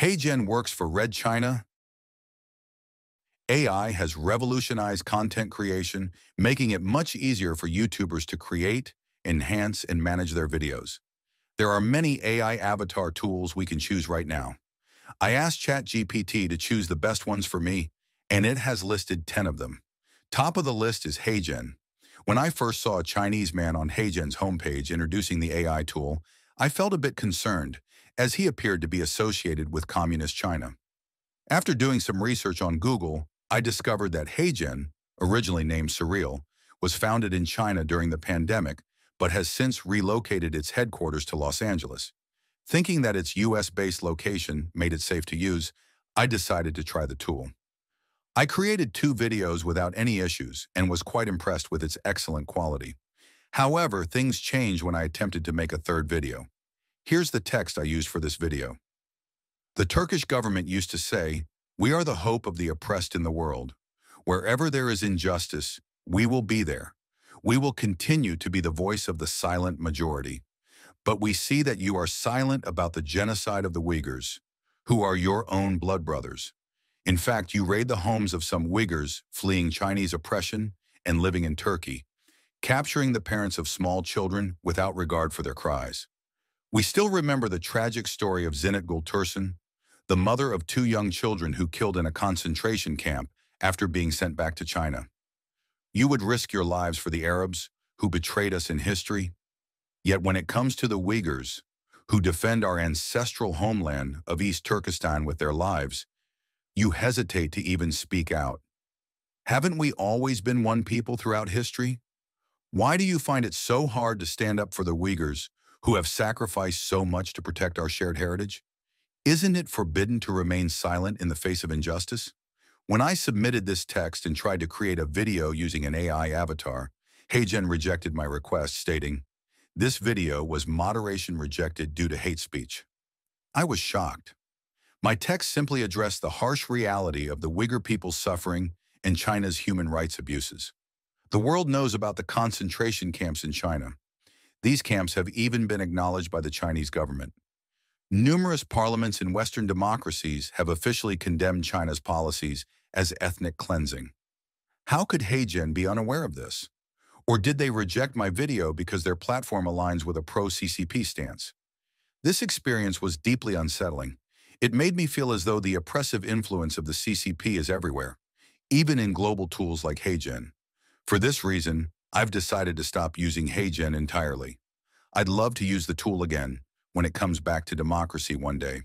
HeyGen works for Red China. AI has revolutionized content creation, making it much easier for YouTubers to create, enhance, and manage their videos. There are many AI avatar tools we can choose right now. I asked ChatGPT to choose the best ones for me, and it has listed 10 of them. Top of the list is HeyGen. When I first saw a Chinese man on HeyGen's homepage introducing the AI tool, I felt a bit concerned, as he appeared to be associated with communist China. After doing some research on Google, I discovered that HeyGen, originally named Surreal, was founded in China during the pandemic, but has since relocated its headquarters to Los Angeles. Thinking that its US-based location made it safe to use, I decided to try the tool. I created 2 videos without any issues and was quite impressed with its excellent quality. However, things changed when I attempted to make a 3rd video. Here's the text I used for this video. The Turkish government used to say, "We are the hope of the oppressed in the world. Wherever there is injustice, we will be there. We will continue to be the voice of the silent majority. But we see that you are silent about the genocide of the Uyghurs, who are your own blood brothers. In fact, you raid the homes of some Uyghurs fleeing Chinese oppression and living in Turkey, capturing the parents of small children without regard for their cries. We still remember the tragic story of Zinat Gultursun, the mother of 2 young children who killed in a concentration camp after being sent back to China. You would risk your lives for the Arabs who betrayed us in history. Yet when it comes to the Uyghurs, who defend our ancestral homeland of East Turkestan with their lives, you hesitate to even speak out. Haven't we always been one people throughout history? Why do you find it so hard to stand up for the Uyghurs, who have sacrificed so much to protect our shared heritage? Isn't it forbidden to remain silent in the face of injustice?" When I submitted this text and tried to create a video using an AI avatar, HeyGen rejected my request, stating, "This video was moderation rejected due to hate speech." I was shocked. My text simply addressed the harsh reality of the Uyghur people's suffering and China's human rights abuses. The world knows about the concentration camps in China. These camps have even been acknowledged by the Chinese government. Numerous parliaments in Western democracies have officially condemned China's policies as ethnic cleansing. How could HeyGen be unaware of this? Or did they reject my video because their platform aligns with a pro-CCP stance? This experience was deeply unsettling. It made me feel as though the oppressive influence of the CCP is everywhere, even in global tools like HeyGen. For this reason, I've decided to stop using HeyGen entirely. I'd love to use the tool again when it comes back to democracy one day.